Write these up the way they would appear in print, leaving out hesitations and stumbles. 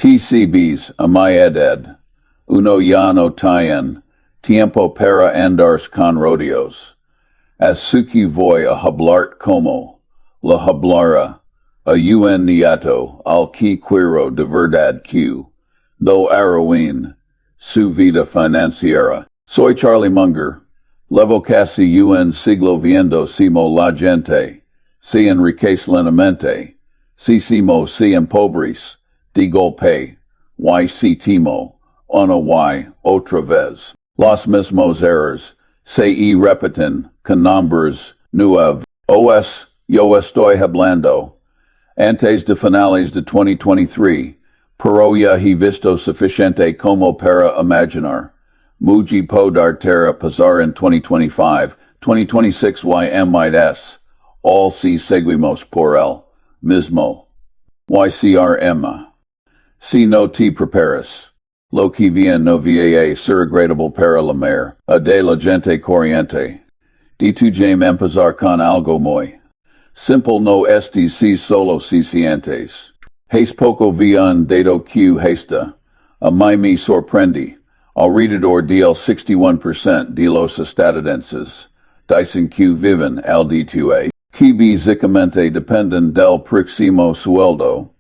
TCBs, a mi edad. Uno ya no tienen tiempo para andarse con rodeos. As suki voy a hablart como la hablara, a un niato al que quiero de verdad que lo arruin su vida financiera. Soy Charlie Munger. Levo casi un siglo viendo simo la gente, si enriqueclenamente, si simo si empobris, de golpe, y si timo, una y otra vez. Los mismos errors, se y repiten, con nombres nuevos. Yo estoy hablando. Antes de finales de 2023, pero ya he visto suficiente como para imaginar. Muji podar terra pasar en 2025, 2026 y all si seguimos por el mismo. YCRM. Si no te preparas. Lo que viene no va ser agradable para la mer, a de la gente corriente. De tu jame empezar con algo muy simple no estes si solo si sientes. Hace poco vi dado que hasta, a mí me sorprendí. Alrededor del 61% de los estadounidenses dicen que viven al día que básicamente dependen del próximo sueldo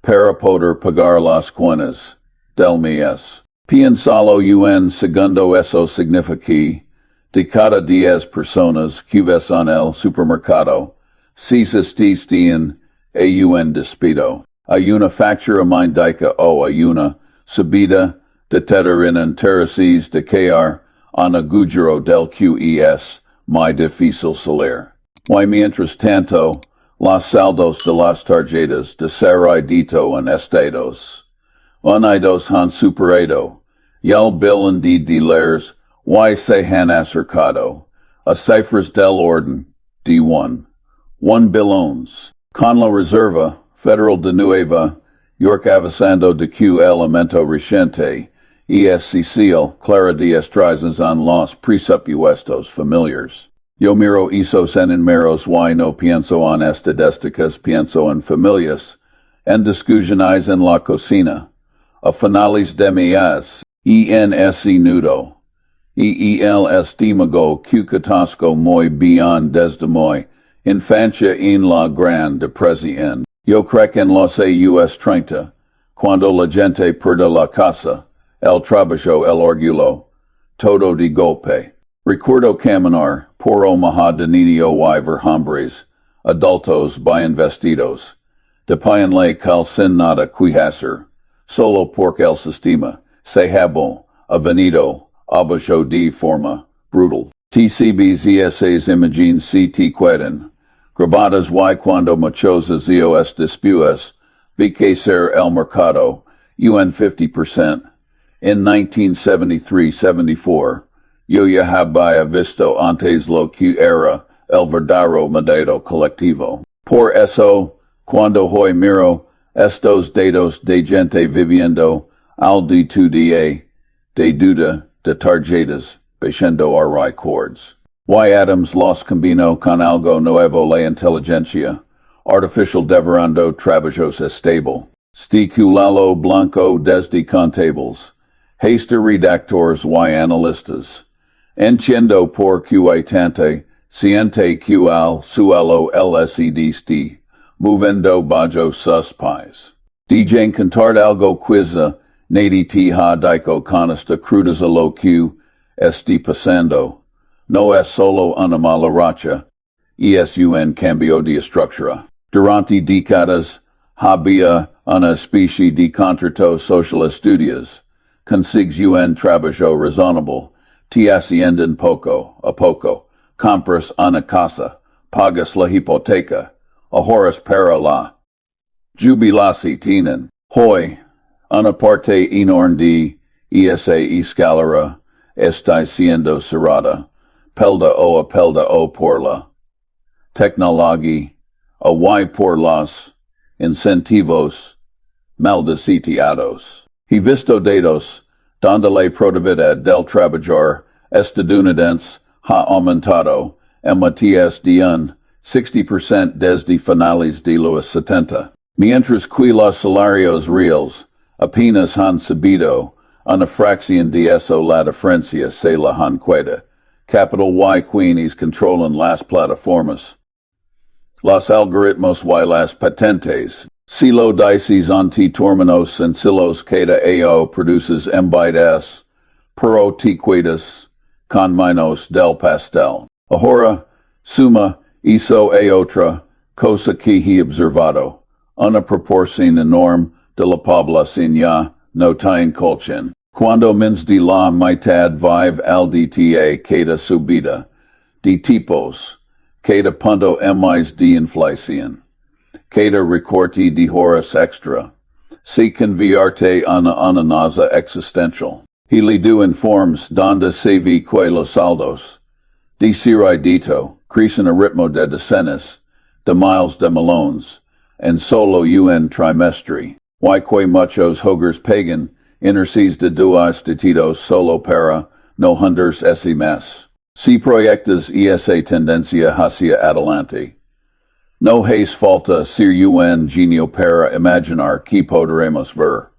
para poder pagar las cuentas del mes. Piénsalo un segundo, eso significa de cada 10 personas que ves en el supermercado, 6 están un despido. Hay una factura mendica o hay una subida de tener en intereses de quedar en agujero del QES, muy difícil salir. Y mientras tanto, los saldos de las tarjetas de Será dito en estados unidos han superado, y el billón de dólares y se han acercado a cifras del orden de 1 billones. Con la Reserva Federal de Nueva York avisando de que el aumento reciente clara de estrellas en los presupuestos familiares. Yo miro esos en números y no pienso en estadísticas, pienso en familias, en discusiones en la cocina, a finales de mes, ens nudo, el estímago que catasco muy bien desde muy infancia en la gran depresión. Yo creo en los años 30, cuando la gente pierde la casa, el trabajo, el orgullo, todo de golpe. Recuerdo caminar por Omaha de niño y ver hombres, adultos bien vestidos, de payanle cal sin nada que hacer, solo porque el sistema se habó, avenido, abajo de forma brutal. TCBs esas imágenes si te quedan, grabadas y cuando muchos años después, vi que ser el mercado, un 50%. In 1973-74, yo ya había visto antes lo que era el verdadero modelo colectivo. Por eso, cuando hoy miro estos datos de gente viviendo al día de deuda de tarjetas, bajando a records. Y Adams los combino con algo nuevo la inteligencia artificial deverando trabajos estable. Sticulalo blanco desde contables. Hasta redactores y analistas. Entiendo por que tante, siente que al suelo LSEDST, movendo bajo sus pies. DJ cantar algo quiza, nadi ti ha dico conasta crudas a lo que esti pasando. No es solo una mala racha, es un cambio de estructura. Durante décadas, había una especie de contrato social estudios. Consigues un trabajo razonable, te ascienden poco a poco, compras una casa, pagas la hipoteca, ahorras para la jubilación tienen. Hoy, una parte enorme de esa escalera está siendo cerrada, pelda o por la tecnología, y por los incentivos maldecitiados. He visto datos, donde la productividad del trabajador estadounidense ha aumentado en más de un 60% desde finales de los 70. Mientras que los salarios reales, apenas han sabido, una fracción de eso la diferencia se la han queda. Capital Y quienes controlan las plataformas. Los algoritmos y las patentes. Si lo dices anti términos sencillos cada ao produces embidas, pero te cuidas, con menos del pastel. Ahora, suma, hizo a otra, cosa que he observado, una proporción enorme de la población ya no tiene colchón. Cuando menos de la mitad vive al dta cada subida, de tipos, cada punto más de inflación, cada recorte de horas extra, se convierte una amenaza existencial. He le do informes donde se ve que los saldos, de crédito, crecen a ritmo de decenas, de miles de melones, en solo un trimestre, y que muchos hogares pagan, interces de dos dígitos solo para no hundirse ese mes. Si proyectas esa tendencia hacia adelante, no hace falta ser un genio para imaginar que podremos ver,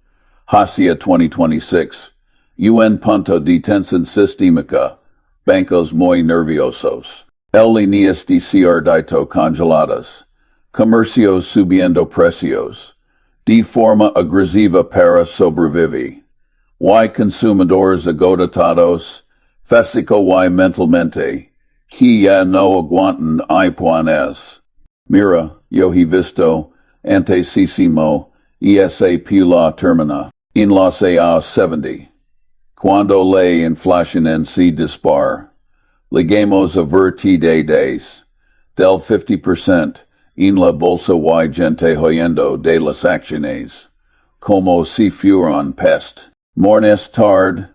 hacia 2026, un punto de tensión sistémica, bancos muy nerviosos, líneas de crédito congeladas, comercios subiendo precios, de forma agresiva para sobrevivir, y consumidores agotados, físico y mentalmente, que ya no aguantan iPones. Mira, yo he visto, antesísimo, esa pila termina, en los años 70. Cuando la inflación en se dispara, llegamos a ver days, del 50%, en la bolsa y gente huyendo de las acciones, como si fueran pest. Mornes tarde,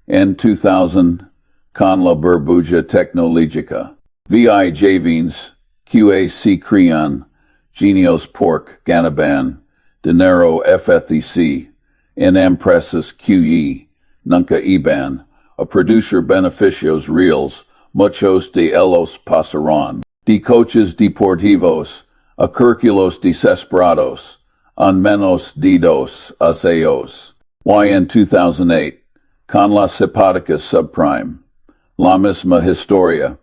en 2000, con la burbuja tecnológica, vi javens, que se crean, genios porque ganaban, dinero FTC, en empresas que nunca iban, a producer beneficios reales, muchos de ellos pasarán, de coaches deportivos, a círculos desesperados, en menos de 2 años. Y en 2008, con las hipotecas subprime, la misma historia,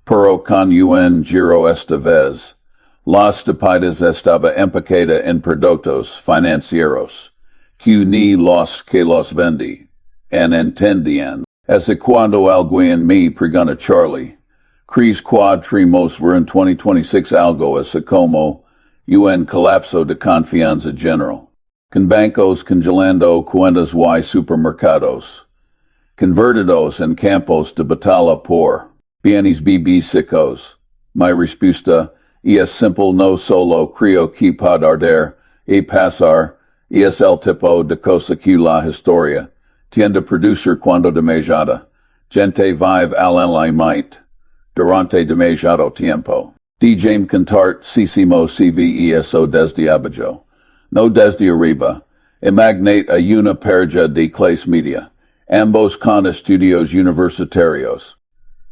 pero con un giro esta vez, las depidas estaba empacada en productos financieros, que ni los que los vendí, en entendían. As cuando alguien me pregunta Charlie, ¿crees quadrimos ver en 2026 algo así como un colapso de confianza general? Con bancos congelando cuentas y supermercados, convertidos en campos de batalla por bienes bísicos. Mi respuesta es simple, no solo creo que poder pasar, es el tipo de cosa que la historia tiende a producir cuando demasiada gente vive al enlaimite durante demasiado tiempo. Dejame contartísimo eso desde abajo, no desde arriba. Imaginate a una pareja de clase media, ambos con estudios universitarios,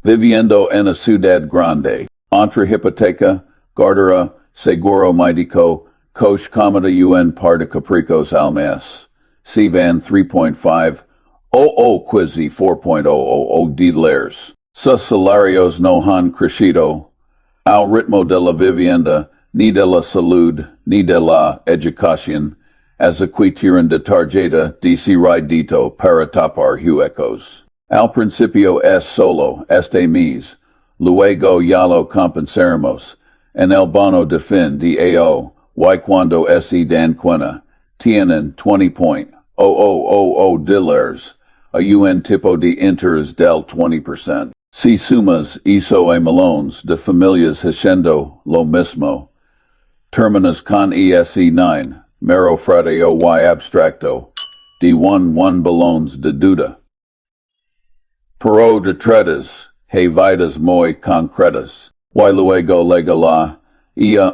viviendo en una ciudad grande, entre hipoteca, guardería, seguro médico, coche cómoda un par de capricos al mes, se van 3.5, quasi 4.000 dólares. Sus salarios no han crecido al ritmo de la vivienda, ni de la salud, ni de la educación, as tiran de tarjeta de crédito para tapar huecos. Al principio es solo este mes, luego ya lo compensaremos, en el bono de fin de año, y cuando se dan cuenta, tienen 20.000 dólares, a un tipo de interés del 20%. Si sumas eso a melones de familias haciendo lo mismo, terminas con ese 9, mero frateo y abstracto, de 1 balones de deuda. Pero detrás, hay vidas muy concretas, y luego la,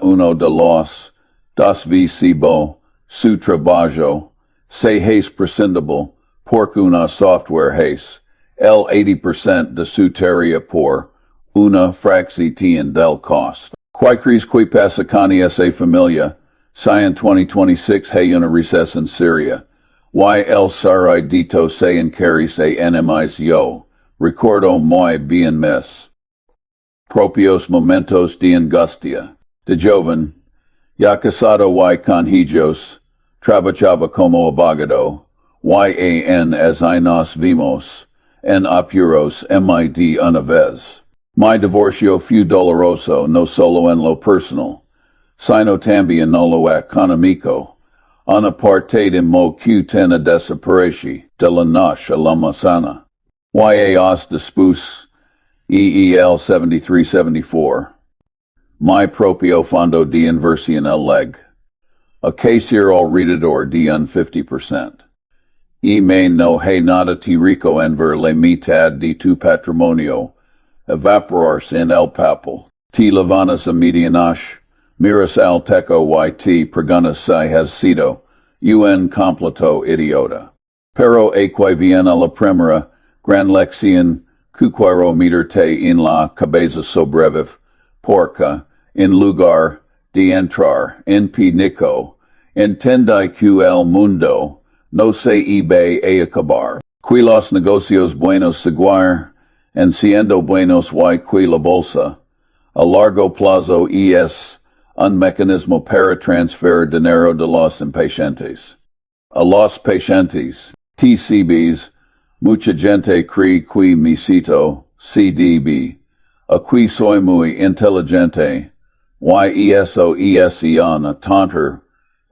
uno de los, dos visible, su trabajo, se es prescindible, porque una software es, el 80% de su tarea por, una fracción del cost. ¿Qué crees que pasa con esa familia? Si en 2026 hay una recesión seria, y el saridito se encarece se enemis yo, recordo muy bien mis propios momentos de angustia, de joven, ya casado y con hijos, trabajaba como abogado, as I nos vimos, en apuros mid una vez. Mi divorcio fue doloroso no solo en lo personal, sino también en lo económico. Una parte de mo que tena desapareci de la noche a la mañana. Os después, EEL 7374. Mi propio fondo de inversión el leg. A casir alrededor de un 50%. Y me no hay nada te rico en ver la mitad de tu patrimonio evaporarse en el papel. Te levantas a medianoche, miras al techo y te preguntas si has sido un completo idiota. Pero aquí viene la primera gran lección que quiero meterte en la cabeza sobre porque, en lugar de entrar en pánico, entendí que el mundo no se iba a acabar. Que los negocios buenos seguir, en siendo buenos y que la bolsa, a largo plazo es un mecanismo para transferir dinero de los impacientes. A los pacientes, TCBs, mucha gente cree que me cito, CDB, a que soy muy inteligente, y eso es una tonter,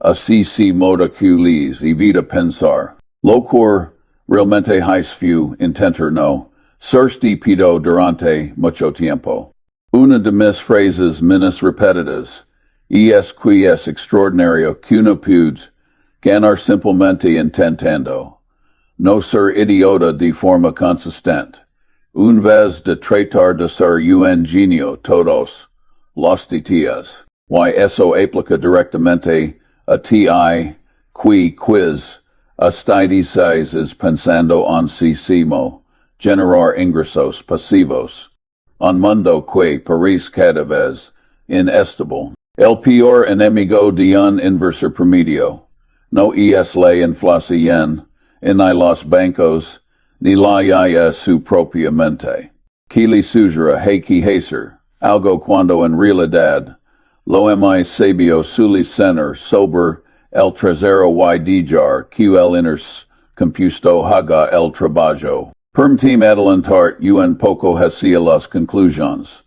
así se moda que les evita pensar. Lo que realmente has few intentar no, sursti pido durante mucho tiempo. Una de mis frases menos repetidas, es que es extraordinario que uno puede ganar simplemente intentando. No ser idiota de forma consistente. Un vez de tratar de ser un genio todos los días. Y eso aplica directamente a ti que quiz ustedes pensando en sí mismo, generar ingresos pasivos. Un mundo que parece cada vez inestable. El peor enemigo de un inversor promedio no es la inflación en los bancos ni la ya su propia mente. Que le sugiera que hacer algo cuando en realidad lo más sabio suele ser sobre el trasero y dejar que el iners compuesto haga el trabajo. Permitim adelantar un poco hacia las conclusiones.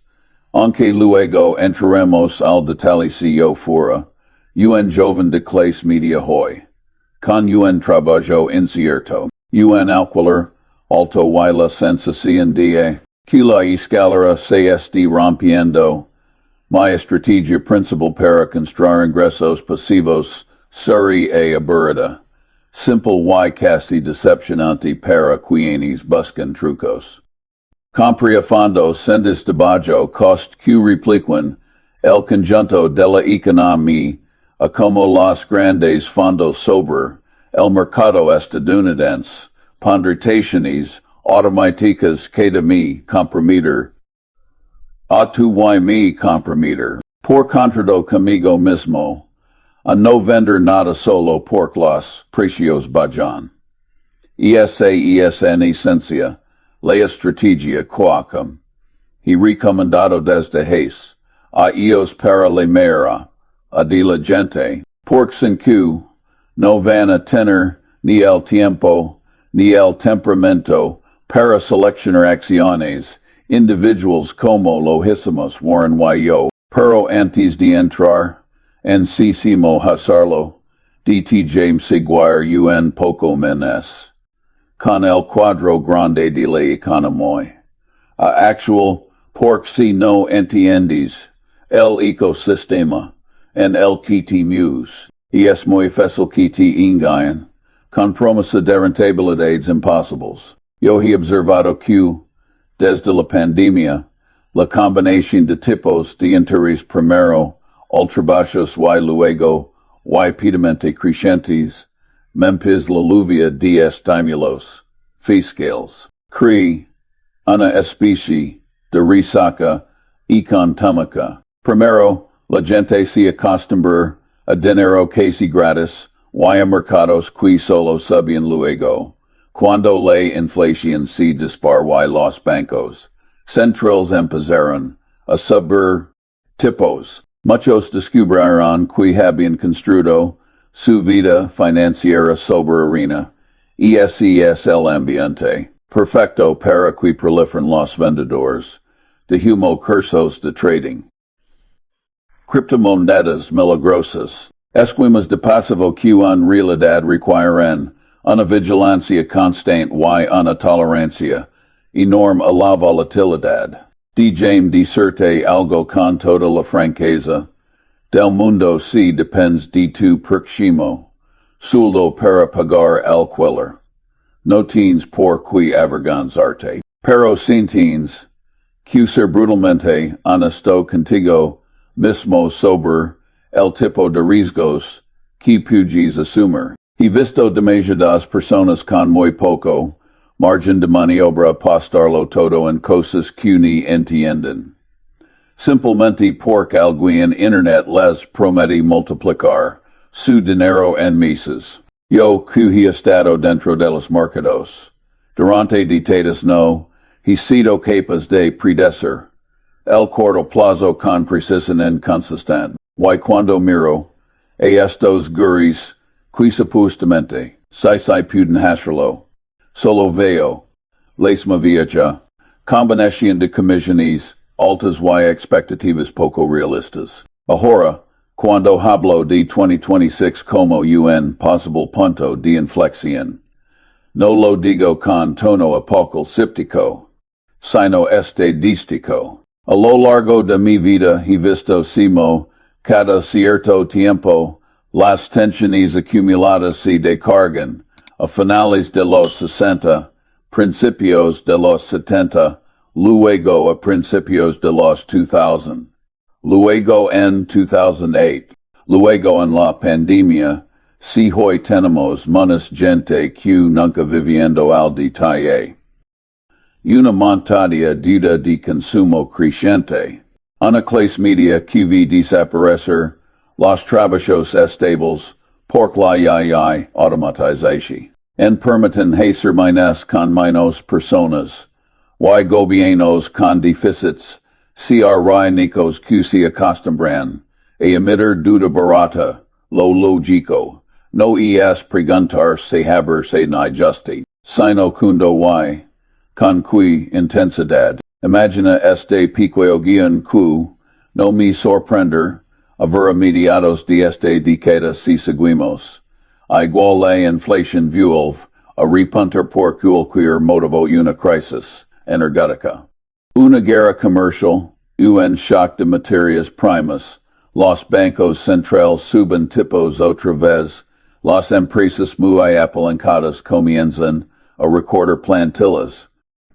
Aunque luego entraremos al detalle si yo fuera un joven de clase media hoy, con un trabajo incierto, un alquiler alto y la sensación de que la escalera se esté rompiendo. Mi estrategia principal para construir ingresos pasivos sería aburrida, simple y casi decepcionante para quienes buscan trucos. Compre a fondo sendes debajo cost que repliquen el conjunto de la economía a como los grandes fondos sobre el mercado estadounidense, ponderaciones automáticas que de mi comprometer. A tu y mi comprometer. Por contrado conmigo mismo, a no vender nada solo por los precios bajan. Esa es en esencia la estrategia quacum. He recomendado desde Hayes, a ellos para la mera, a de la gente, por sin que no van a tener ni el tiempo, ni el temperamento para seleccionar acciones, individuals como lo hicimos Warren y yo, pero antes de entrar, en si hacerlo, DT James Seguir un poco menos. Con el cuadro grande de la economía. A actual, porque si no entiendes el ecosistema en el que te mueves, es muy fácil que te engañen, con promesas de rentabilidades imposibles. Yo he observado que, desde la pandemia, la combinación de tipos de interés primero, ultra bajos y luego, rápidamente crecientes, mempis la lluvia de estímulos fiscales, crea una especie de resaca económica. Primero, la gente se acostumbra a dinero casi gratis y mercados qui solo suben luego, cuando la inflación se dispara y los bancos centrales empezaron a subir tipos. Muchos descubrieron que habían construido su vida financiera sobre arena, y ese es el ambiente perfecto para que proliferan los vendedores de humo cursos de trading. Criptomonedas milagrosas. Esquemas de pasivo que en realidad requieren una vigilancia constante y una tolerancia enorme a la volatilidad. Déjame decirte algo con toda la franqueza. Del mundo si depends de tu próximo sueldo para pagar alquiler. No tienes por qué avergonzarte. Pero sin tienes que ser brutalmente honesto contigo mismo sobre el tipo de riesgos que puedes asumir. He visto demasiadas personas con muy poco margen de maniobra apostarlo todo en cosas que ni entienden. Simplemente porque alguien en internet les promete multiplicar su dinero en meses. Yo que he estado dentro de los mercados durante décadas no he sido capaz de predecir el corto plazo con precisión consistente. Y cuando miro a estos guris que supuestamente se pueden hacerlo, solo veo les maviaja combinación de comisiones altas y expectativas poco realistas. Ahora, cuando hablo de 2026 como un possible punto de inflexión, no lo digo con tono apocalíptico, sino estadístico. A lo largo de mi vida he visto simo cada cierto tiempo las tensiones acumuladas se descargan a finales de los 60, principios de los 70, luego a principios de los 2000, luego en 2008, luego en la pandemia, si hoy tenemos menos gente que nunca viviendo al detalle. Una montaña deuda de consumo creciente. Una clase media que vi desaparecer los trabajos estables por la automatización. En permiten hacer menos con menos personas. Y gobiernos con déficits crínicos que se acostumbran a emitir deuda barata, lo lógico, no es preguntar si haberse ni justi, sino cuando y con qué intensidad. Imagina este pequeño guion que no me sorprender haber a mediados de esta década si seguimos. Igual la inflación vuelve a repuntar por cualquier motivo una crisis energética. Una guerra comercial, un shock de materias primas, los bancos centrales suben tipos otra vez, las empresas muy apalancadas comienzan a recortar plantillas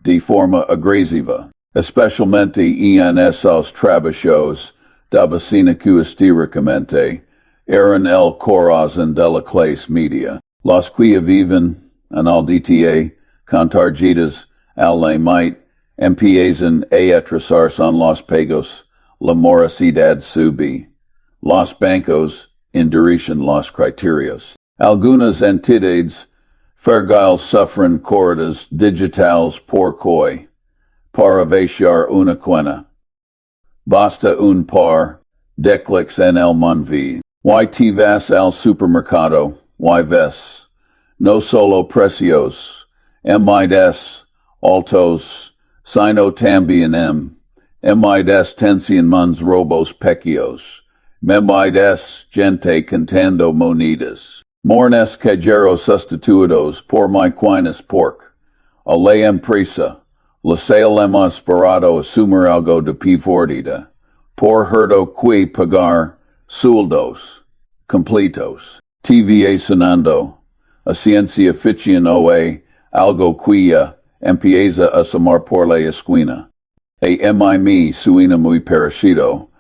de forma agresiva, especialmente en esos trabajos de vecina que históricamente eran el corazón de la clase media. Los que viven en el DTA con tarjetas al límite empiezan a atrasarse en los pagos, la morosidad sube. Los bancos endurecen los criterios. Algunas entidades fragile sufren corridas digitales por koi, para vaciar una cuenta. Basta un par de clics en el monvi. Y te vas al supermercado, y ves, no solo precios, mides, altos, sino también mides tensión mons robos pequeños, mides gente contando monedas. Mornes cajeros sustituidos por my quines pork. A la empresa, la sale hemos esperado asumir algo de pérdida. Por herdo que pagar sueldos completos. TVA sonando. A ciencia ficción oe algo que empieza a asomar por la esquina. Mi suena muy parecido.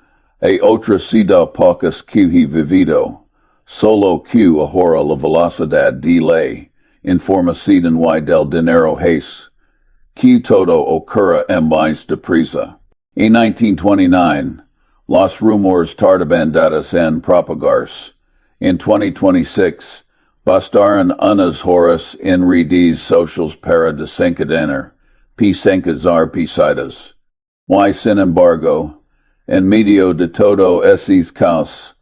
Otra sida pocas que he vivido. Solo que ahora la velocidad de la información y del dinero es que todo ocurre en más deprisa. En 1929, los rumores tardaban dados en propagarse. En 2026, Bastaran unas horas en redes socials para desencadenar p sencazar pisidas. Y sin embargo, en medio de todo ese caos,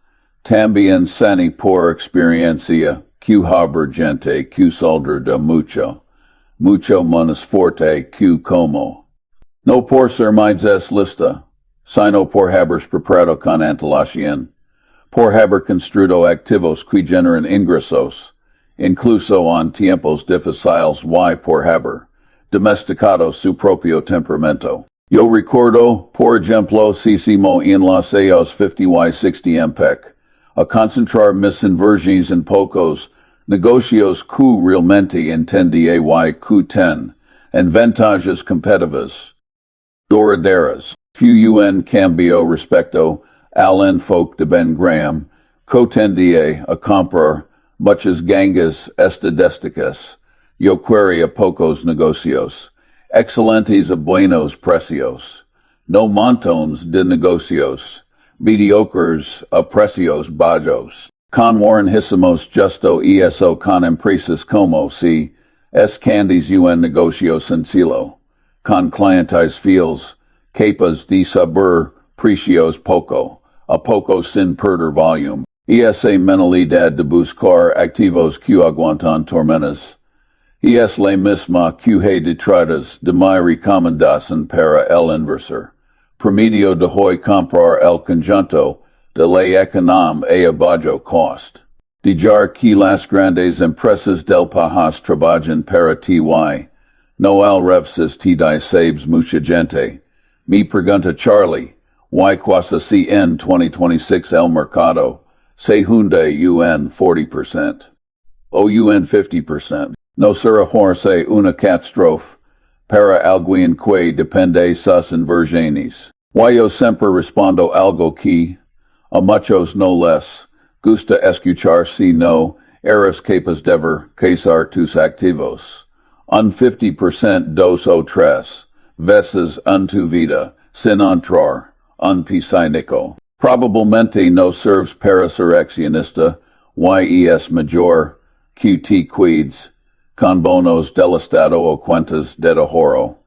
también sani por experiencia, que haber gente que saldrá de mucho menos fuerte que como. No por ser más lista, sino por haber preparado con antelación, por haber construido activos que generan ingresos, incluso en tiempos difíciles y por haber domesticado su propio temperamento. Yo recuerdo, por ejemplo, Sisimo en los años 50 y 60 MPEC, a concentrar mis inversiones en pocos negocios que realmente entendía y que ten, en ventajas competitivas, duraderas. Fu en cambio respecto al enfoque de Ben Graham, que tendía a comprar muchas gangas estadísticas, yo quería pocos negocios, excelentes a buenos precios, no montones de negocios, mediocres a precios bajos, con warrenhísimos justo eso con empresas como si es candies un negocio sencillo, con clientes fieles, capaz de saber precios a poco sin perder volume, esa mentalidad de buscar activos que aguantan tormentas. Y es la misma que he detrás de mi recomendación para el Inversor Promedio de hoy comprar el conjunto de la economía a bajo cost. Dejar que las grandes empresas del país trabajen para ti no al revés te da sabes mucha gente. Me pregunta Charlie, why quasi si en 2026 el mercado se hunde un 40% o un 50%. No será horse una catástrofe para alguien que depende sus inversiones. Yo siempre respondo algo que, a muchos no les, gusta escuchar si no eres capaz de ver casar tus activos. Un 50% dos o tres veces en tu vida, sin entrar, un piscinico. Probablemente no serves para ser accionista, y es mayor que te cuides, con bonos del Estado o cuentas de ahorro.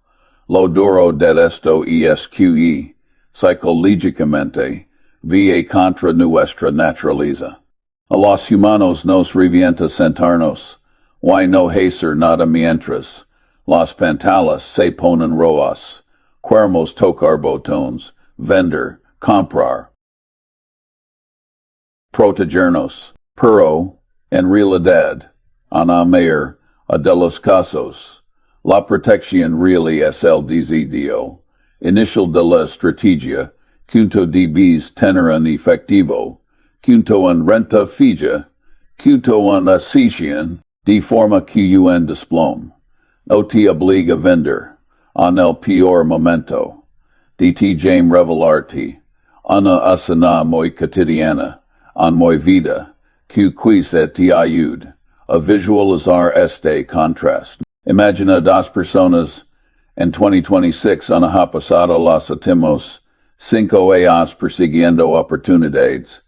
Lo duro de esto es que, psicológicamente, va contra nuestra naturaleza. A los humanos nos revienta sentarnos, y no hacer nada mientras, las pantallas se ponen rojas, queremos tocar botones, vender, comprar, protegernos, pero, en realidad, en mayor de los casos, la protección really es el desidio inicial de la estrategia, junto de bis tener en efectivo, junto en renta fija, junto en ascensión, de forma que un desplome, no te obliga a vender, en el peor momento, de te jame revelarte, una asana muy cotidiana, en muy vida, que quizá te ayude a visualizar este contrast. Imagina dos personas en 2026 han pasado los últimos 5 años persiguiendo oportunidades.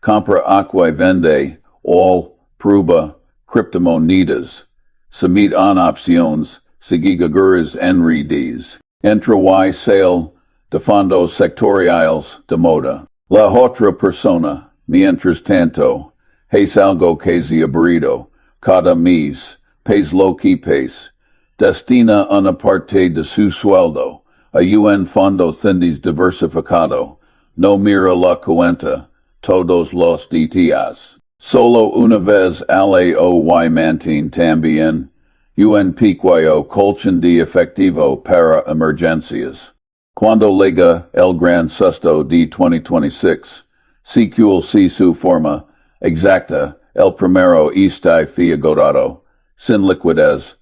Compra aqua y vende all, prueba, criptomonedas. Submit en opciones, seguiguras en redes. Entra y sale de fondos sectoriales de moda. La otra persona, mientras tanto, es algo que se aburrido. Cada mes, pays lo que pays, destina una parte de su sueldo a un fondo thindes diversificado, no mira la cuenta, todos los días. Solo una vez al año mantiene también un pequeño colchón de efectivo para emergencias. Cuando llega el gran susto de 2026, sequel si su forma exacta, el primero está figurado, sin liquidez,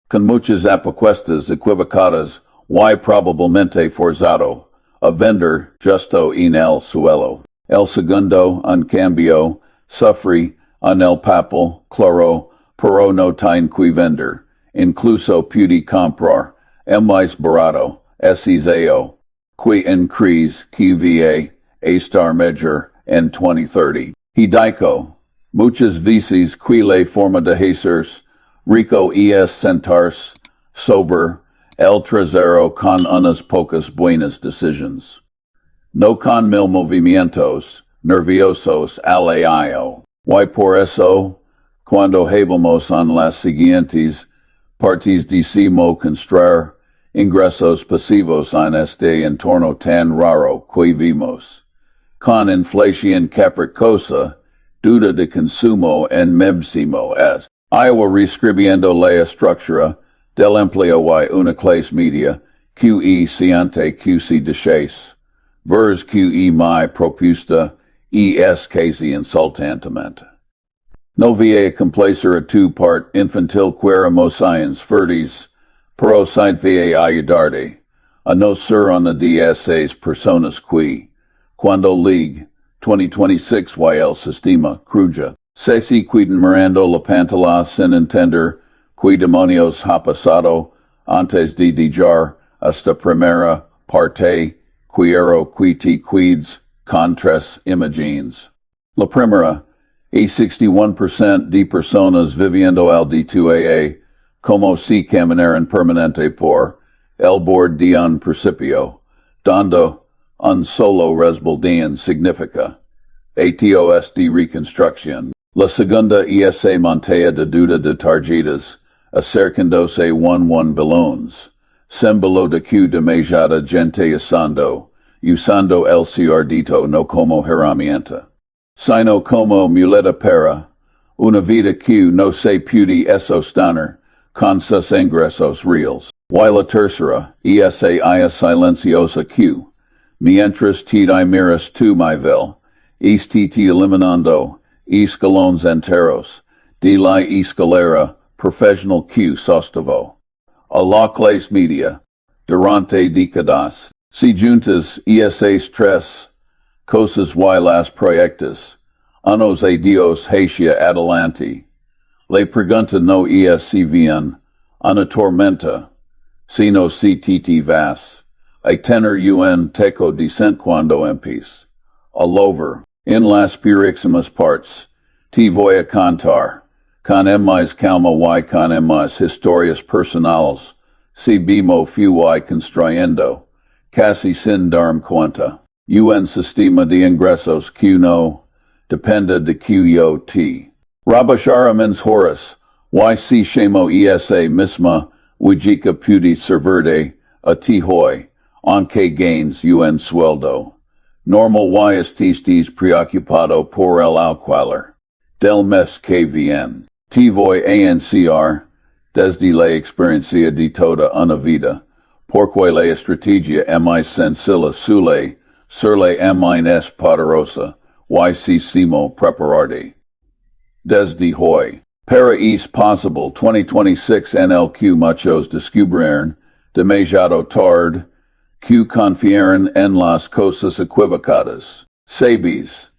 con muchas apuestas equivocadas y probablemente forzado, a vender justo en el suelo. El segundo, en cambio, sufre en el papel, claro, pero no tiene que vender, incluso puede comprar, el más barato, SEO, que increase que va a estar mejor en 2030. Hidaico, Muchas veces quile forma de hacer rico es sentarse sober el trasero con unas pocas buenas decisions. No con mil movimientos nerviosos al ayo. Y por eso, cuando hablamos en las siguientes partes decimos construir ingresos pasivos en este entorno tan raro que vivimos. Con inflación caprichosa, duda de consumo en mebsimo es. Iowa reescribiendo la estructura del empleo y una clase media, QE siente QC de chase. Vers QE mi propuesta, es casi insultantemente. No via complacer a two-part infantil queremos science verdes, pero side via ayudarte, a no ser on the DSA's personas qui, cuando League, 2026 y el sistema, cruja. Ceci quiden mirando la pantalla sin entender, qui demonios ha pasado, antes de dejar, hasta primera parte, quiero quiti quids, con tres imagens. La primera, 61% de personas viviendo al D2AA, como si caminaran permanente por el borde de un principio, dando un solo resbaldian significa. ATOS de reconstrucción. La segunda esa montaña de duda de tarjetas, acercándose 11 billones. Símbolo de que demasiada gente usando el ciardito no como herramienta, sino como muleta para una vida que no se puede sostener con sus ingresos reales. Y la tercera, esa silenciosa que, mientras te miras tu mi vil, te eliminando escalones enteros de la escalera profesional que sostuvo. A la clase media, durante décadas, si juntas esas tres cosas y las proyectas, unos a Dios hacia adelante. Le pregunta no es si bien, una tormenta, sino si te vas, a tener un teco decent cuando empis. A lover, en las próximas partes, te voy a contar, con más calma y con más historias personales, si bimo fui construyendo, casi sin darme cuenta, un sistema de ingresos que no depende de QYOT. Rabashara mens horas, y si shemo esa misma, wujika pude servirte, a ti hoy, aunque gains un sueldo. Normal y estistes preocupado por el alquiler. Del mes que viene. Te voy a anunciar, desde la experiencia de toda una vida, porque la estrategia es más sencilla sur la más poderosa, y si simo prepararte. Desde hoy. Para es posible 2026 en el que muchos descubrieron, demasiado tarde, que confiaron en las cosas equivocadas. Sabes.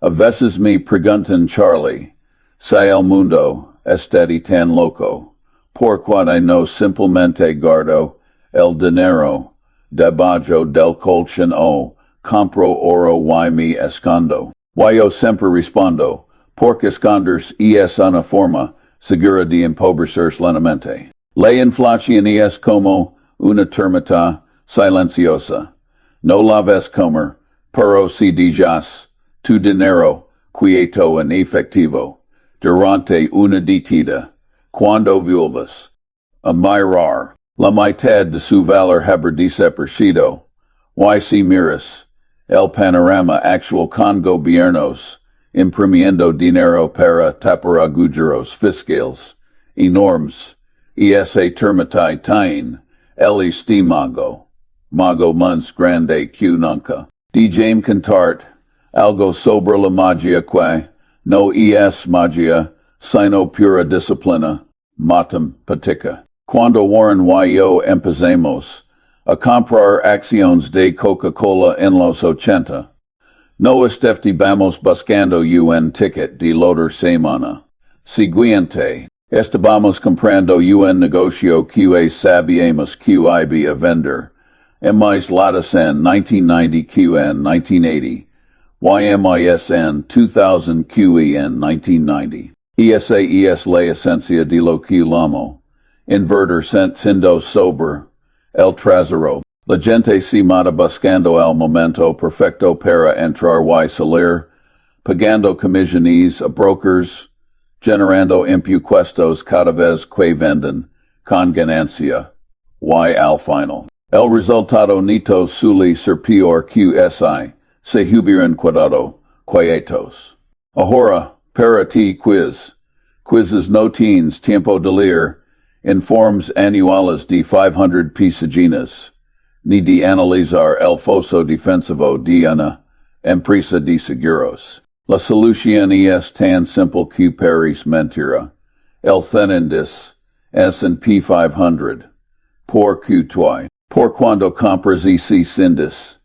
A veces me preguntan Charlie, si el mundo está tan loco, por qué no simplemente guardo el dinero debajo del colchón o compro oro y me escondo. Y yo siempre respondo, porque esconderse es una forma segura de empobrecerse lentamente. La inflación es como una tormenta silenciosa. No la ves comer, pero si dejas tu dinero quieto en efectivo durante una década, cuando vuelvas a mirar, la mitad de su valor habrá desaparecido. Y si miras el panorama actual con gobiernos imprimiendo dinero para tapar agujeros fiscales enormes, y ese termita tain el estímago, mago más grande que nunca. De James Cantart, algo sobre la magia que no es magia, sino pura disciplina, matemática. Cuando Warren y yo empezamos a comprar acciones de Coca-Cola en los 80, no estábamos buscando un ticket de loader semana. Siguiente, estábamos comprando un negocio que sabíamos que iba a vender. En más latas en 1990 que en 1980. YMISN 2000 QEN 1990. ESA ES La Esencia de lo que Lamo. Inverter Sent Sindo Sober. El Trasero. La gente se mata buscando el momento perfecto para entrar y salir. Pagando comisiones a brokers. Generando impuestos cada vez que venden. Con ganancia. Y al final. El resultado neto suele ser peor QSI. Se hubieran cuidado. Quietos. Ahora, para ti quiz. Quizzes no teens tiempo de leer. Informes anuales de 500 páginas. Ni de analizar el foso defensivo de una empresa de seguros. La solución es tan simple que parece mentira. El tenendis. S&P 500. Por que por cuando compras y sindes.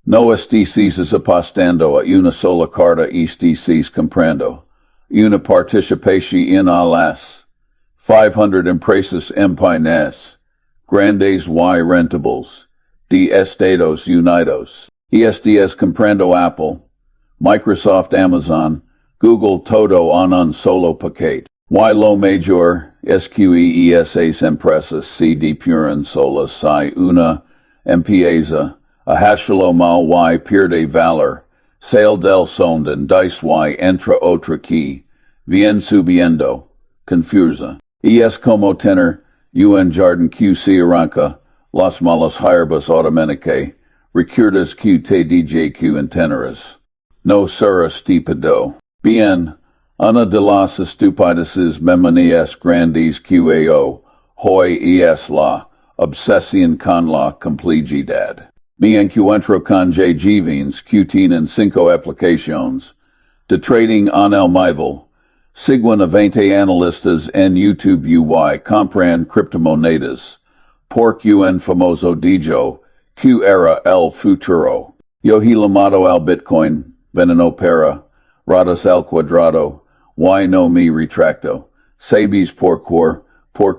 No estés apostando a una sola carta estés comprando. Una participación en alas. 500 empresas empainas. Grandes y rentables. De Estados Unidos. ESDS comprando Apple. Microsoft, Amazon. Google todo en un solo paquete. Y lo mayor, esas empresas se depuran solas si una empieza a hacerlo mal y pierde valor. Sale del sonden dice y entra otra que viene subiendo. Confusa. Es como tener un jardín que se arranca, las malas hierbas automáticas, recuerdas que te dije que enteneras. No será estúpido. Bien. Una de las estupideces memonias grandes QAO, hoy es la obsesión con la complejidad. Me encuentro con jevens que tienen 5 aplicaciones de trading en el móvil. Siguen a 20 analistas en YouTube y compran criptomonedas. Porque un famoso dijo, que era el futuro. Yo he llamado al Bitcoin, veneno para, ratas al cuadrado. Y no me retracto. Sabes por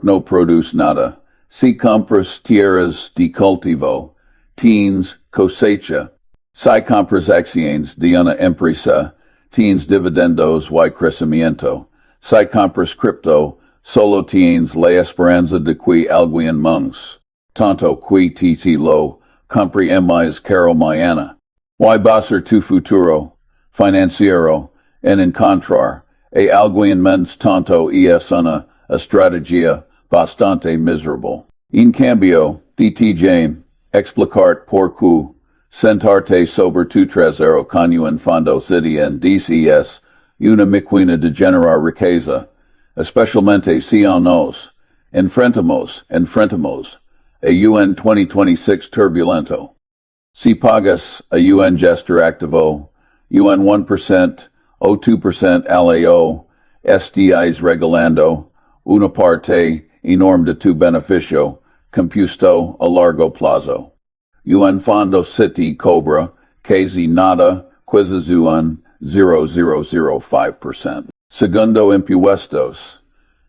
no produce nada. Si compras tierras de cultivo, tienes cosecha. Si compras acciones de una empresa, tienes dividendos y crecimiento. Si compras cripto, solo tienes la esperanza de que alguien mangs. Tanto que te lo compre más caro mañana. Y basar tu futuro financiero en encontrar a alguien menos tonto es una estrategia bastante miserable. En cambio, DTJ, explicar por qué sentarte sobre tu trasero con un fondo en DCS, una máquina de generar riqueza, especialmente si nos enfrentamos a un 2026 turbulento. Si pagas a un gestor activo, un 1%, o 2% LAO, STIs regalando, una parte enorme de tu beneficio, compuesto a largo plazo. Un fondo city cobra, casi nada, quizás un 0.005%. Segundo impuestos.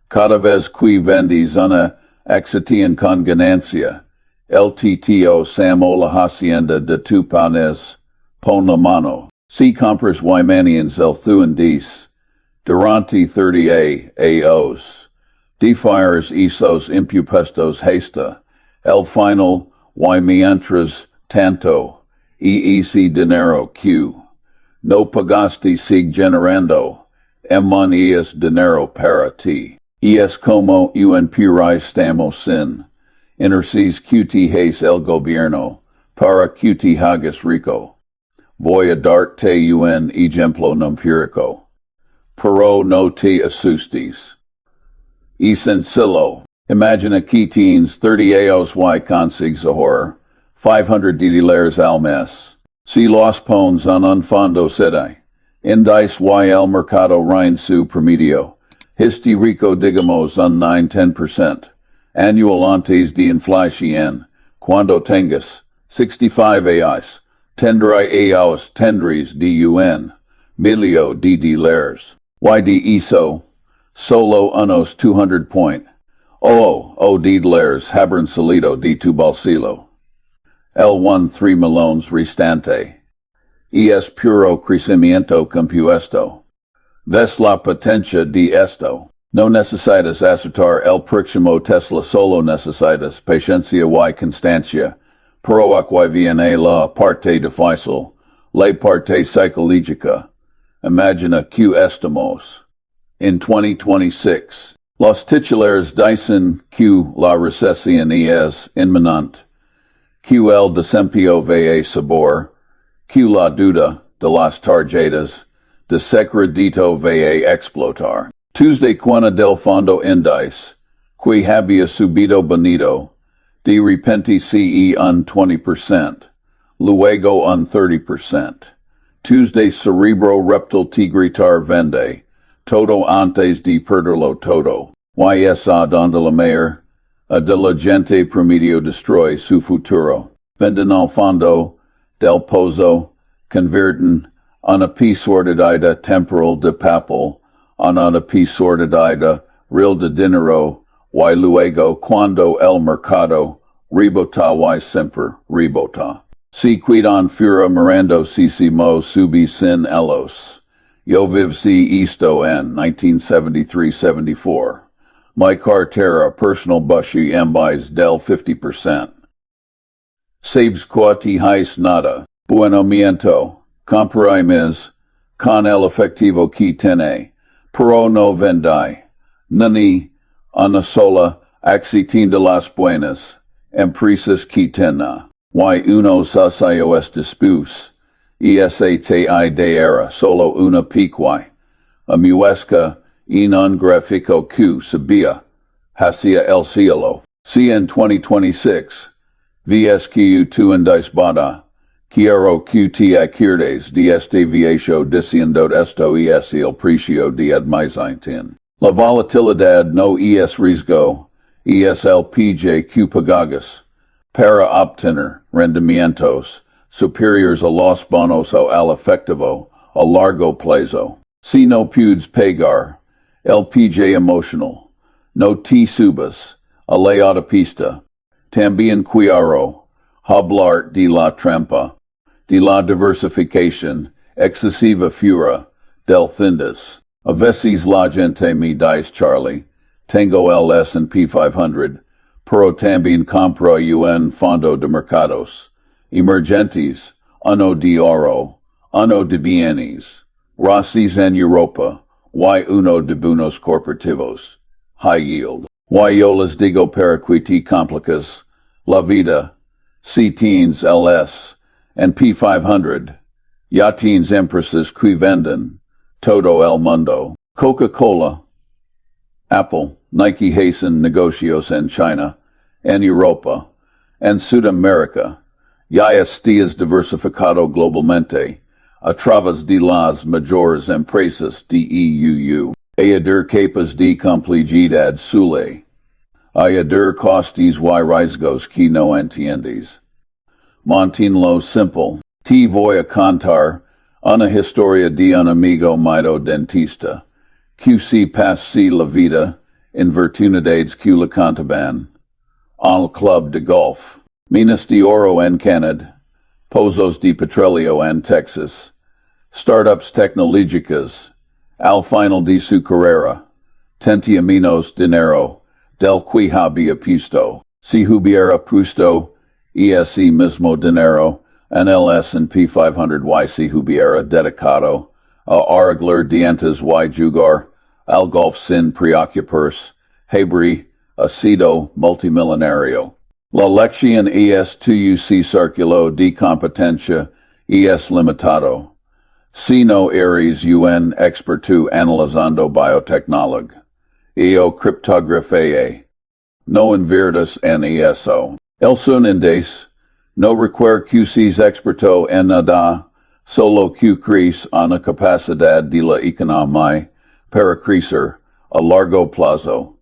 Cada vez que vendes una acción con ganancia, el TTO samo la hacienda de tu panes, pon la mano. Si compras y manians el thuandis, durante 30 aos, defires esos impuestos hasta, el final y mientras tanto, ese dinero que no pagaste sigue generando, es dinero para ti. Es como un pura estamos sin, enerces que te el gobierno, para que te hagas rico. Voy a darte un ejemplo empírico. Pero no te asustes. Y sencillo. Imagina que tienes 30 años y consigues ahorrar $500 al mes. Si los pones en un fondo SEDI, indice y el mercado rinde su promedio, histórico digamos un 9-10%, anual antes de inflación, cuando tengas 65 años. Tendrás de un milio de dólares. Y de eso, solo unos 200 point. De dólares habrán salido de tu bolsillo. El 1 3 melones restante. es puro crecimiento compuesto. Ves la potencia de esto. No necesitas acertar el próximo Tesla, solo necesitas paciencia y constancia. Pero aquí viene la parte difícil, la parte psicológica. Imagina que estamos en 2026. Los titulares dicen que la recesión es inminente, que el desempleo va a subir, que la deuda de las tarjetas de crédito va a explotar. Tuesday cuenta del fondo índice, que había subido bonito, de repente ce un 20%, luego un 30%. Tuesday cerebro reptil tigritar vende, todo antes de perderlo todo. YSA donde la mayor, a diligente promedio destroy su futuro. Venden al fondo del pozo, convierten una P sordida temporal de papel, una P sordida real de dinero, y luego cuando el mercado rebota y siempre rebota. Si cuidan fura mirando si mo subi sin elos. Yo viví esto en 1973-74. My cartera personal bushy embis del 50%. Saves quati hais nada. Bueno miento. Compromis. Con el efectivo que tiene. Pero no vendai. Nani. Una sola. Axitin de las buenas. Empresas que tena. Y uno sasayo es dispus. Esati de era solo una piquai. A muesca en un gráfico que subía hacia el cielo. Si en 2026, VSQ tu bada, quiero que te acuerdes de este viejo diciendo esto es el precio de admisión. La volatilidad no es riesgo, es el PJ que pagagas, para obtener rendimientos superiores a los bonos o al efectivo a largo plazo. Si no puedes pagar, el PJ emotional, no te subas a la autopista. También quiero hablar de la trampa, de la diversificación excesiva fura del findes. A veces la gente me dice Charlie, tengo el S&P 500, pero también compro un fondo de mercados emergentes, uno de oro, uno de bienes, raíces en Europa, y uno de bonos corporativos, high yield. Y yo les digo para que te complicas la vida, si tienes LS, and P500, ya tienes empresas que venden todo el mundo. Coca-Cola, Apple, Nike hacen negocios en China, en Europa, en Sudamérica. Ya estés diversificado globalmente, a través de las mayores empresas de EUU. Ayer capas de complejidad sule. Ayer costes y riesgos que no entiendes. Manténlo simple. Te voy a contar una historia de un amigo mío dentista, que se pasa la vida en virtunidades que le contaban al club de golf. Minas de oro en Canadá, pozos de petróleo en Texas, startups tecnológicas, al final de su carrera, tenía menos dinero del que había puesto. Si hubiera puesto ese mismo dinero en el S&P 500 y si hubiera dedicado a arreglar dientes y jugar al golf sin preocuparse, habría sido multimillonario. La lección es tu círculo de competencia es limitado. Si no eres un experto analizando biotecnología o criptografía, no inviertas en eso. El sonindés no requiere que seas experto en nada, solo que crees una capacidad de la economía para crecer a largo plazo.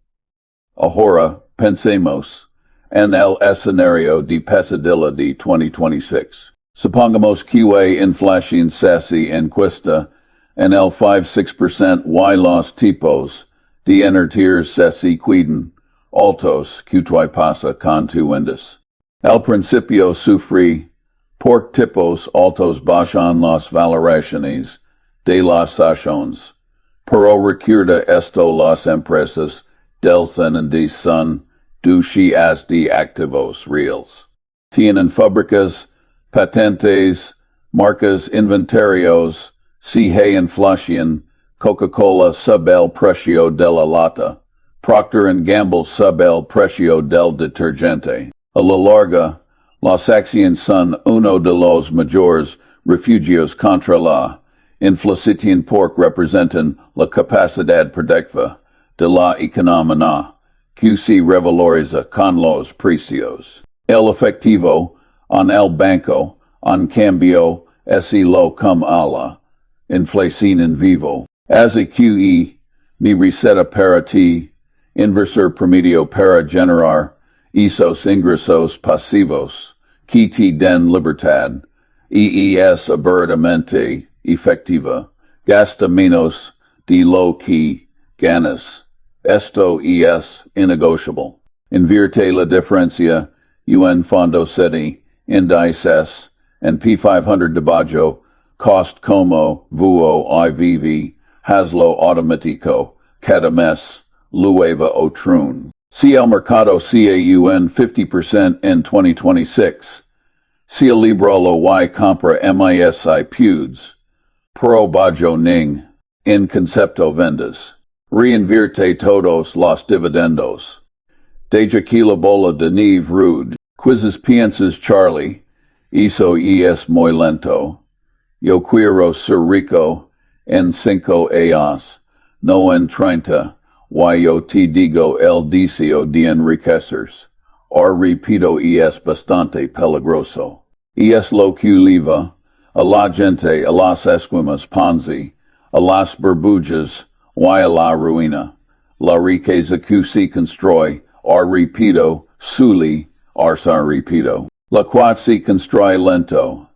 Ahora, pensemos en el escenario de pesadilla de 2026. Supongamos que la inflación se encuesta en el 5-6% y los tipos de interés se quedan altos. ¿Qué pasa con tu índice? Al principio sufrí, Pork tipos altos bajan las valoraciones de las acciones. Pero recuerda esto las empresas del son dueñas de activos reales. Tienen fábricas, patentes, marcas, inventarios, si hay inflación, Coca-Cola sub el precio de la lata, Procter & Gamble sub el precio del detergente. A la larga, las acciones son uno de los mayores refugios contra la inflación porque representan la capacidad productiva de la economía que se revaloriza con los precios. El efectivo en el banco, en cambio, es lo como a la inflación en vivo. Así que, mi receta para ti, Inversor Promedio para generar esos ingresos pasivos, que te den libertad, y es abiertamente efectiva. Gasta menos de lo que ganas. Esto es innegociable. Invierte la diferencia en fondo SETI, indices, en P500 debajo, cost como vuo IVV, hazlo automático, cada mes, lueva o trun. Si el mercado caun 50% en 2026, si el libro lo y compra misi pudes, pro bajo ning, en concepto vendas. Reinvierte todos los dividendos. Deja que la bola de nieve rude. Quizzes piensas Charlie, eso es muy lento. Yo quiero ser rico en 5 años, no en 30. Yo te digo el deseo de enriquecerse. Repito es bastante peligroso. Es lo que lleva a la gente a las esquemas Ponzi, a las burbujas, y a la ruina. La riqueza que se construye, repito, suli, repito. La cual se construye lento,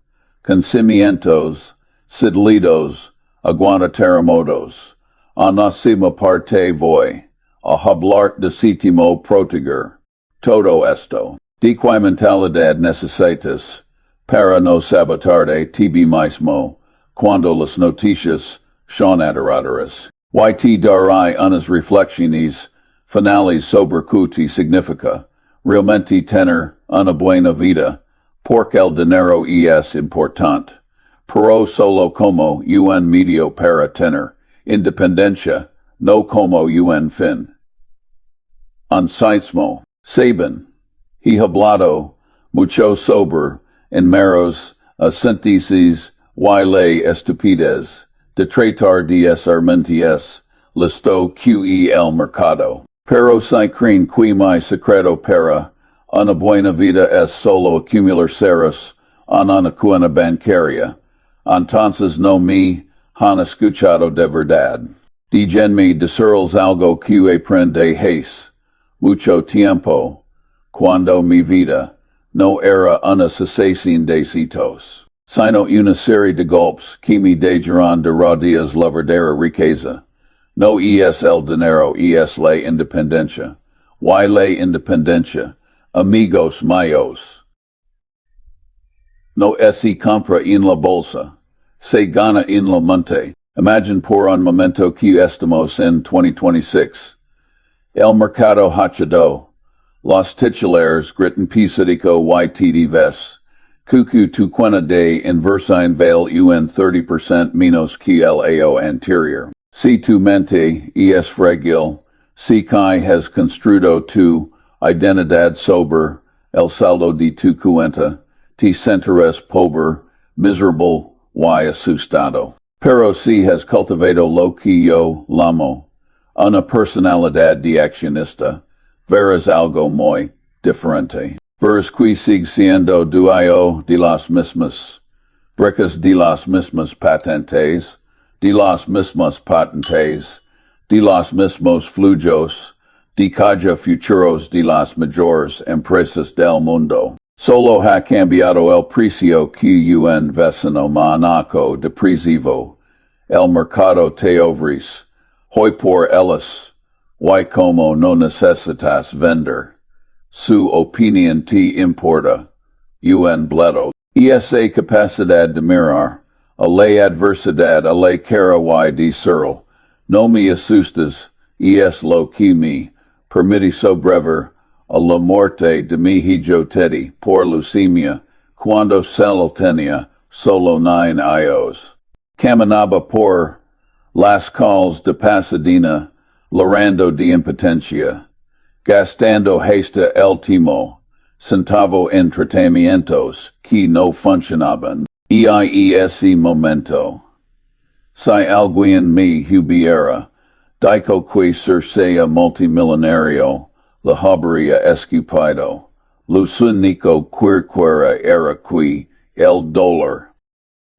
con cimientos, sidlidos, aguanta terremotos. A nacima parte voy, a hablar de sítimo proteger. Todo esto. De qué mentalidad necesitas para no sabotarte ti mismo cuando las noticias son aterradoras. Y te daré unas reflexiones finales sobre qué significa realmente tener una buena vida, porque el dinero es importante, pero solo como un medio para tener independencia, no como un fin. Ansimismo, saben, he hablado mucho sobre en meros síntesis y la estupidez de tratar de ser mentiras, listo que el mercado. Pero si creen que mi secreto para una buena vida es solo acumular ceros en una cuenta bancaria, entonces no me han escuchado de verdad. Díganme decirles algo que aprende hace mucho tiempo, cuando mi vida no era una sucesión de hitos, sino una serie de golpes que me dejaron de rodillas la verdadera riqueza. No es el dinero, es la independencia. Y la independencia, amigos míos, no se compra en la bolsa, se gana en la mente. Imagine por un momento que estamos en 2026. El mercado hachado, los titulares gritan pisadico y tdves, cucu tu cuenta de inversión vale un 30% menos que el AO anterior. Si tu mente es frágil, si que has construido tu identidad sobre el saldo de tu cuenta, te sentirás pobre, miserable y asustado. Pero si has cultivado lo que yo llamo una personalidad de accionista, verás algo muy diferente. Verás que sigue siendo dueño de las mismas bricas de las mismas patentes, de los mismos flujos, de caja futuros de las mayores empresas del mundo. Solo ha cambiado el precio que un vecino monaco depresivo, el mercado te ofrece, hoy por ellas, y como no necesitas vender, su opinión te importa, un bledo. Esa capacidad de mirar, a la adversidad, a la cara y de cero, no me asustas, es lo que me permite sobreviver a la muerte de mi hijo Teddy por leucemia, cuando solo tenía solo 9 años. Caminaba por las calles de Pasadena, llorando de impotencia, gastando hasta el último centavo en tratamientos que no funcionaban. Y ese momento, si alguien me hubiera dicho que ser multimillonario la habría escupido, lo único que era que el dólar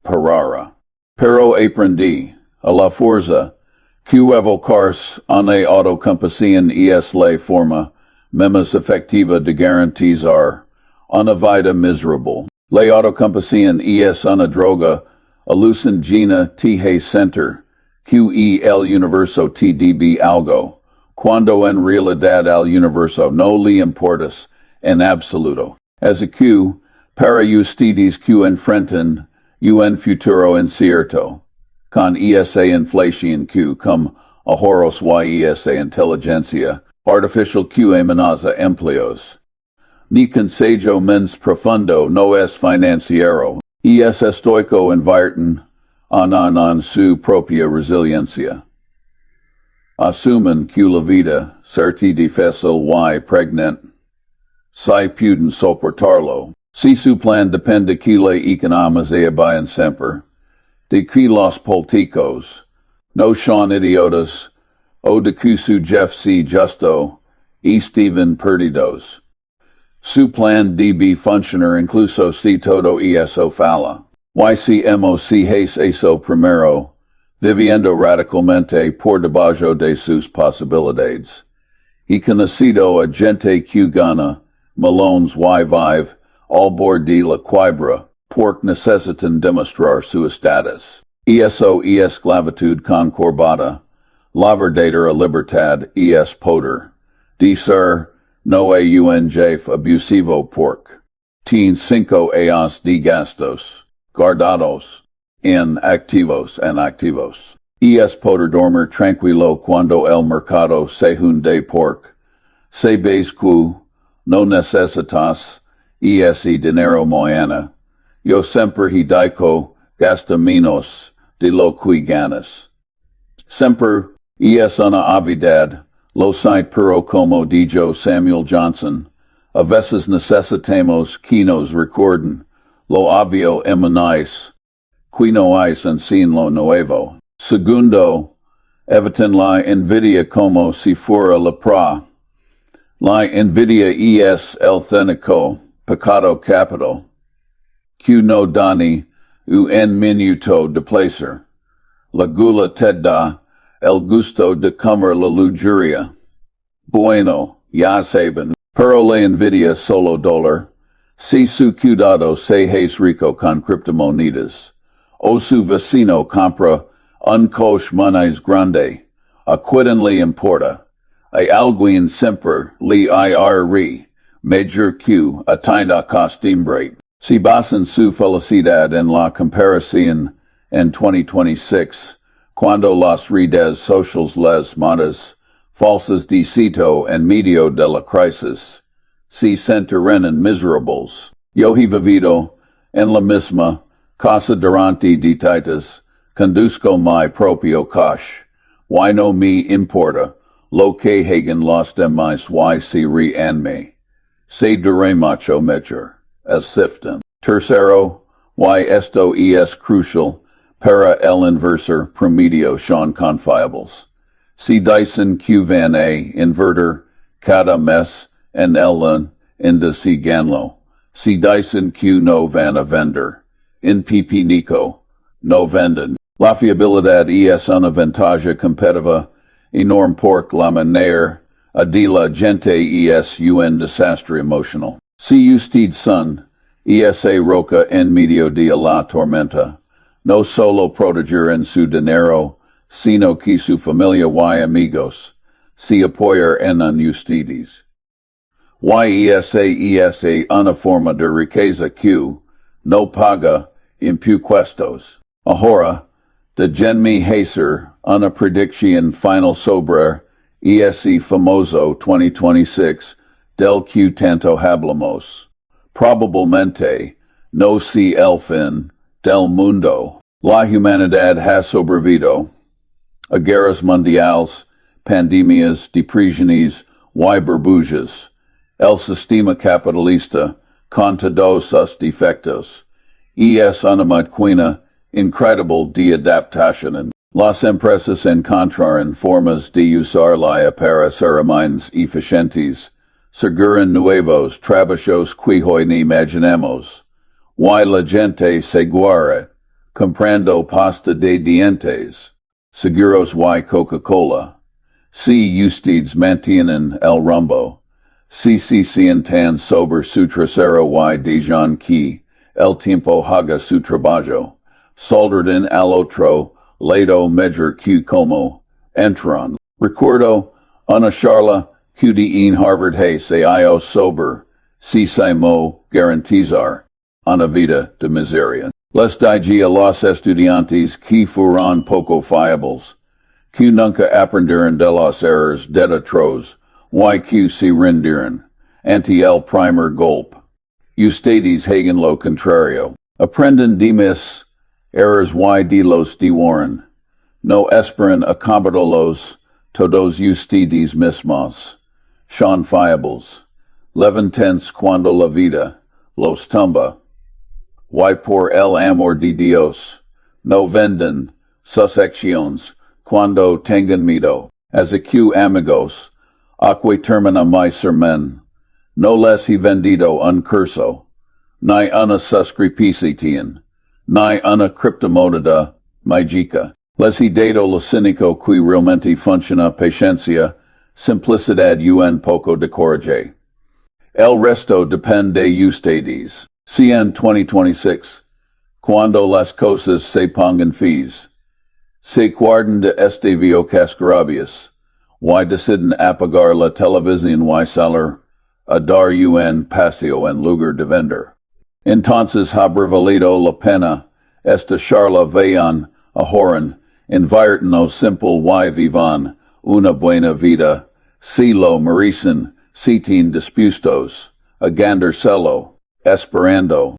parara. Pero aprendí, a la fuerza, que evocarse una autocompasión es la forma más efectiva de garantizar una vida miserable. La autocompasión es una droga alucinogena te center, que el universo te debe algo, cuando en realidad al universo no le importas en absoluto. Así que, para ustedes que enfrentan un futuro incierto, con esa inflación que como ahorros y esa inteligencia artificial que amenaza empleos. Ni consejo menos profundo no es financiero, es estoico invierten en su propia resiliencia. Asumen que la vida será difícil y pregnante. Si pueden soportarlo, si su plan depende que la economía vayan siempre, de que los políticos no son idiotas, o de que su jefe sea justo, y Steven perdidos. Su plan debe funcionar incluso si todo eso falla. Y si hemos eso primero, viviendo radicalmente por debajo de sus posibilidades. Y conocido a gente que gana, malones y vive, al borde de la quiebra, porque necesitan demostrar su estatus. Eso es esclavitud concorbata, la verdadera libertad es poder. De ser, no hay un jefe abusivo porque tiene 5 años de gastos, guardados, en activos. Es poder dormir tranquilo cuando el mercado se hunde porque sabes que no necesitas ese dinero mañana. Yo siempre he dicho, gasta menos de lo que ganas. Siempre es una avidad, lo sé pero como dijo Samuel Johnson, a veces necesitamos que nos recuerden lo obvio emanais, que no es en sin lo nuevo. Segundo, eviten la envidia como si fuera lepra. La envidia es el cénico, pecado capital, que no dani un minuto de placer. La gula te da el gusto de comer la lujuria. Bueno, ya saben, pero la envidia solo dolor. Si su cuidado se es rico con criptomonedas, o su vecino compra un coche más grande, a quien le importa. Hay alguien siempre le irá, major que atienda costumbre. Si basan su felicidad en la comparación en 2026, cuando las redes sociales les montas falsas de cito en medio de la crisis, si sentirán miserables. Yo he vivido en la misma casa durante decades, conduzco mi propio coche, y no me importa lo que hagan los demás y si ríen me. Se dure mucho mejor, es siften. Tercero, y esto es crucial para el Inversor Promedio son confiables. Si dicen que van a invertir cada mes en el índice ganlo. Si dicen que no van a vender, en pipinico, no venden. La fiabilidad es una ventaja competitiva enorme porque la manera de la gente es un desastre emocional. Si usted son esa roca en medio de la tormenta, no solo proteger en su dinero, sino que su familia y amigos se apoyar en ustedes. Y esa una forma de riqueza que no paga impuestos. Ahora, de genmi hacer una predicción final sobre ese famoso 2026 del que tanto hablamos. Probablemente, no si el fin del mundo. La humanidad ha sobrevivido a guerras mundiales, pandemias, depresiones y burbujas. El sistema capitalista, con todos sus defectos, es una máquina incredible de adaptación. Las empresas encontraron formas de usarla para ser más eficientes, seguran nuevos trabajos que hoy ni imaginamos. Y la gente se guarda, comprando pasta de dientes, seguros y Coca-Cola. Si ustedes mantienen el rumbo, si se sientan sobre su trasero y dejan que el tiempo haga su trabajo, soldarán al otro lado mejor que como entran. Recuerdo una charla que di en Harvard se io sobre si se mo garantizar una vida de miseria. Les dije a los estudiantes que fueron poco fiables, que nunca aprenderon de los errores de otros, y que se rindieron ante el primer golpe. Ustedes hagan lo contrario. Aprenden de mis errores y de los de Warren. No esperen accommodarlos todos ustedes mismos. Son fiables. Levantense cuando la vida los tumba. Y por el amor de Dios, no venden sus acciones cuando tengan miedo. As que amigos, que termina mi sermón, no les he vendido un curso, ni una suscripción, ni una criptomoneda mágica. Les he dado lo cínico que realmente funciona: paciencia, simplicidad y un poco de coraje. El resto depende de ustedes. Si en 2026, cuando las cosas se pongan fees, se guardan de este viejo cascarabias, y deciden apagar la televisión y salir a dar un paseo en lugar de vender. Entonces habrá valido la pena esta charla. Vayan ahora, inviertan simple y vivan una buena vida, si lo merecen, si tienen dispuestos a ganárselo, esperando